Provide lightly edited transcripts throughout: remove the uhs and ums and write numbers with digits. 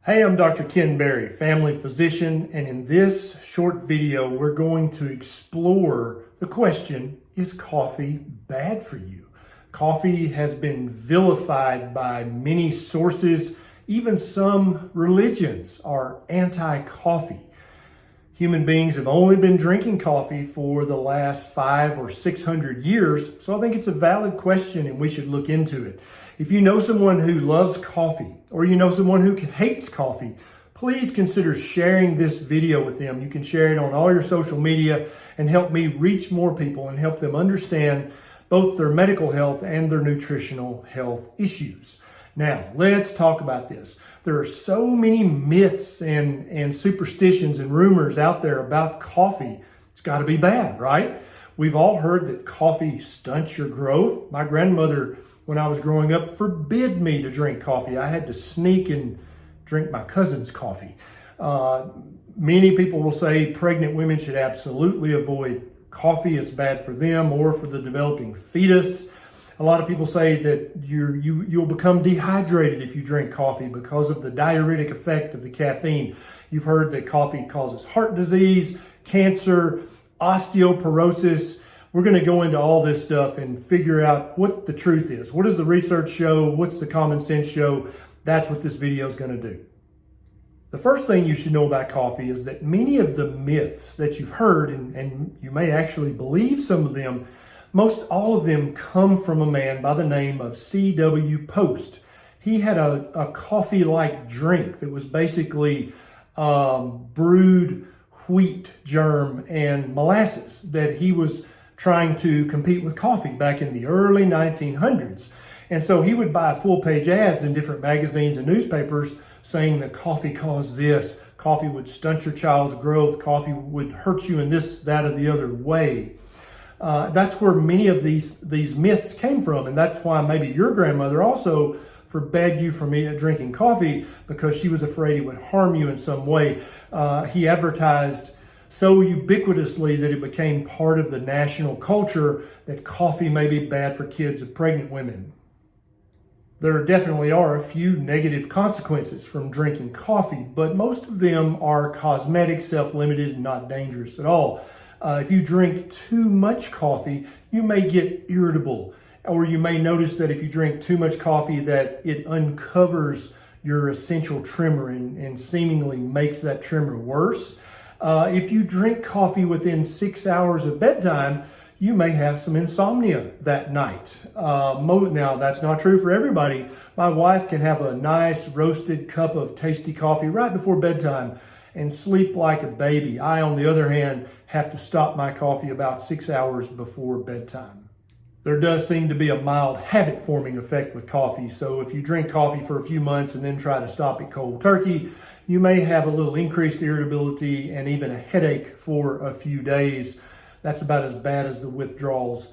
Hey, I'm Dr. Ken Berry, family physician, and in this short video, we're going to explore the question, is coffee bad for you? Coffee has been vilified by many sources. Even some religions are anti-coffee. Human beings have only been drinking coffee for the last 500 or 600 years, so I think it's a valid question and we should look into it. If you know someone who loves coffee or you know someone who hates coffee, please consider sharing this video with them. You can share it on all your social media and help me reach more people and help them understand both their medical health and their nutritional health issues. Now, let's talk about this. There are so many myths and superstitions and rumors out there about coffee. It's got to be bad, right? We've all heard that coffee stunts your growth. My grandmother, when I was growing up, forbid me to drink coffee. I had to sneak and drink my cousin's coffee. Many people will say pregnant women should absolutely avoid coffee. It's bad for them or for the developing fetus. A lot of people say that you'll become dehydrated if you drink coffee because of the diuretic effect of the caffeine. You've heard that coffee causes heart disease, cancer, osteoporosis. We're going to go into all this stuff and figure out what the truth is. What does the research show? What's the common sense show? That's what this video is going to do. The first thing you should know about coffee is that many of the myths that you've heard, and you may actually believe some of them, most all of them come from a man by the name of C.W. Post. He had a coffee-like drink that was basically brewed wheat germ and molasses that he was trying to compete with coffee back in the early 1900s. And so he would buy full-page ads in different magazines and newspapers saying that coffee caused this, coffee would stunt your child's growth, coffee would hurt you in this, that, or the other way. That's where many of these myths came from, and that's why maybe your grandmother also forbade you from drinking coffee because she was afraid it would harm you in some way. He advertised so ubiquitously that it became part of the national culture that coffee may be bad for kids of pregnant women. There definitely are a few negative consequences from drinking coffee, but most of them are cosmetic, self-limited, and not dangerous at all. If you drink too much coffee, you may get irritable, or you may notice that if you drink too much coffee that it uncovers your essential tremor and seemingly makes that tremor worse. If you drink coffee within 6 hours of bedtime, you may have some insomnia that night. Now, that's not true for everybody. My wife can have a nice roasted cup of tasty coffee right before bedtime and sleep like a baby. I, on the other hand, have to stop my coffee about 6 hours before bedtime. There does seem to be a mild habit-forming effect with coffee, so if you drink coffee for a few months and then try to stop it cold turkey, you may have a little increased irritability and even a headache for a few days. That's about as bad as the withdrawals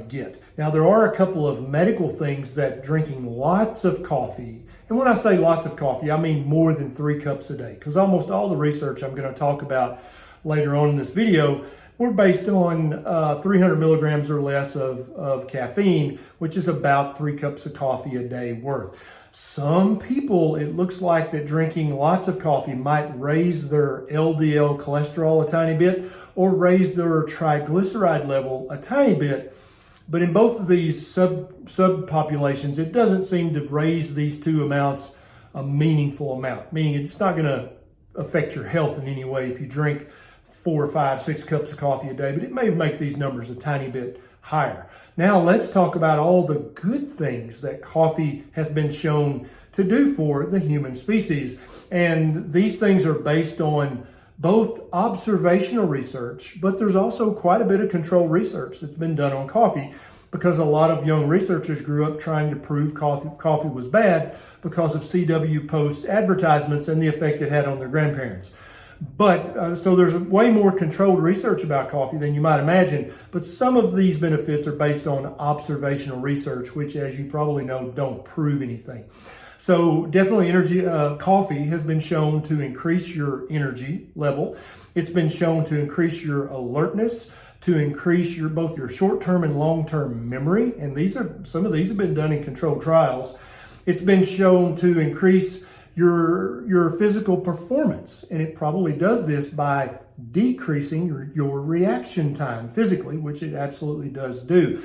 get. Now, there are a couple of medical things that drinking lots of coffee, and when I say lots of coffee, I mean more than 3 cups a day, because almost all the research I'm going to talk about later on in this video were based on 300 milligrams or less of caffeine, which is about 3 cups of coffee a day worth. Some people, it looks like that drinking lots of coffee might raise their LDL cholesterol a tiny bit or raise their triglyceride level a tiny bit. But in both of these subpopulations, it doesn't seem to raise these two amounts a meaningful amount, meaning it's not going to affect your health in any way if you drink 4, 5, 6 cups of coffee a day, but it may make these numbers a tiny bit higher. Now let's talk about all the good things that coffee has been shown to do for the human species. And these things are based on both observational research, but there's also quite a bit of controlled research that's been done on coffee because a lot of young researchers grew up trying to prove coffee was bad because of C.W. Post's advertisements and the effect it had on their grandparents. But so there's way more controlled research about coffee than you might imagine, but some of these benefits are based on observational research, which, as you probably know, don't prove anything. So definitely coffee has been shown to increase your energy level. It's been shown to increase your alertness, to increase both your short-term and long-term memory, and some of these have been done in controlled trials. It's been shown to increase your physical performance. And it probably does this by decreasing your reaction time physically, which it absolutely does do.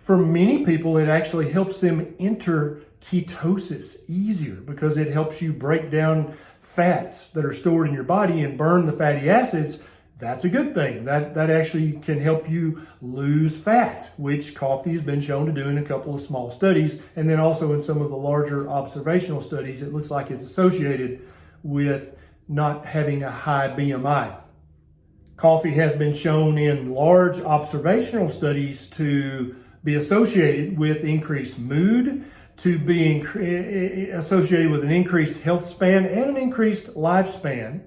For many people, it actually helps them enter ketosis easier because it helps you break down fats that are stored in your body and burn the fatty acids. That's a good thing. That actually can help you lose fat, which coffee has been shown to do in a couple of small studies. And then also in some of the larger observational studies, it looks like it's associated with not having a high BMI. Coffee has been shown in large observational studies to be associated with increased mood, to be associated with an increased health span and an increased lifespan,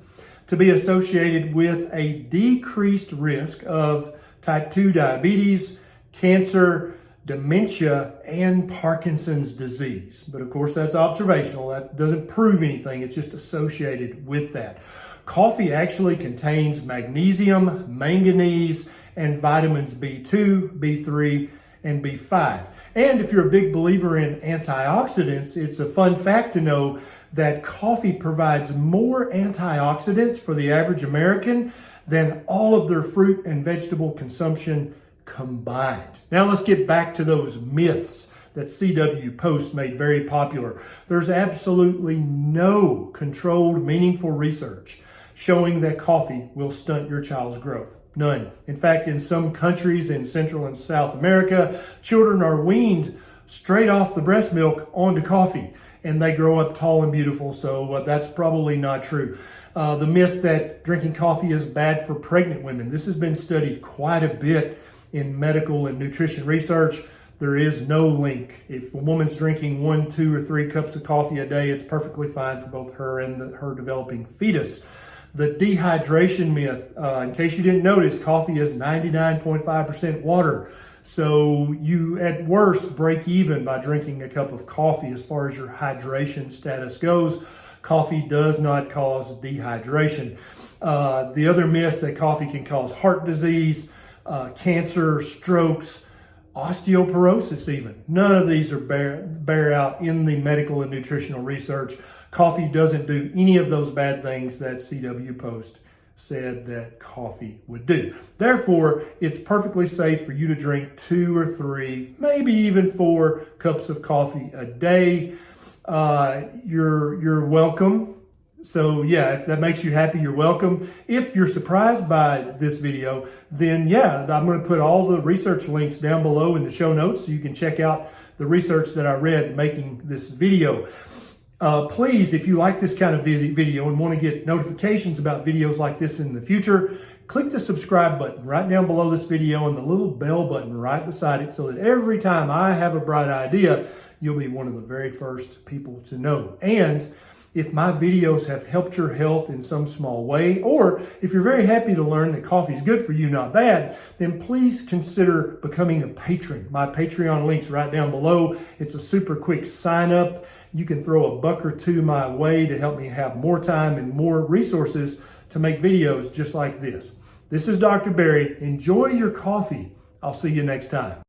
to be associated with a decreased risk of type 2 diabetes, cancer, dementia, and Parkinson's disease. But of course, that's observational. That doesn't prove anything. It's just associated with that. Coffee actually contains magnesium, manganese, and vitamins B2, B3, and B5. And if you're a big believer in antioxidants, it's a fun fact to know that coffee provides more antioxidants for the average American than all of their fruit and vegetable consumption combined. Now let's get back to those myths that CW Post made very popular. There's absolutely no controlled, meaningful research showing that coffee will stunt your child's growth. None. In fact, in some countries in Central and South America, children are weaned straight off the breast milk onto coffee, and they grow up tall and beautiful, so that's probably not true. The myth that drinking coffee is bad for pregnant women, this has been studied quite a bit in medical and nutrition research. There is no link. If a woman's drinking 1, 2, or 3 cups of coffee a day, it's perfectly fine for both her and her developing fetus. The dehydration myth, in case you didn't notice, coffee is 99.5% water. So you at worst break even by drinking a cup of coffee as far as your hydration status goes. Coffee does not cause dehydration. The other myth that coffee can cause heart disease, cancer, strokes, osteoporosis even. None of these are bear out in the medical and nutritional research. Coffee doesn't do any of those bad things that CW Post said that coffee would do. Therefore, it's perfectly safe for you to drink 2 or 3, maybe even 4 cups of coffee a day. You're welcome. So yeah, if that makes you happy, you're welcome. If you're surprised by this video, then yeah, I'm going to put all the research links down below in the show notes so you can check out the research that I read making this video. Please, if you like this kind of video and want to get notifications about videos like this in the future, click the subscribe button right down below this video and the little bell button right beside it so that every time I have a bright idea, you'll be one of the very first people to know. And if my videos have helped your health in some small way, or if you're very happy to learn that coffee is good for you, not bad, then please consider becoming a patron. My Patreon link's right down below. It's a super quick sign up. You can throw $1 or $2 my way to help me have more time and more resources to make videos just like this. This is Dr. Barry. Enjoy your coffee. I'll see you next time.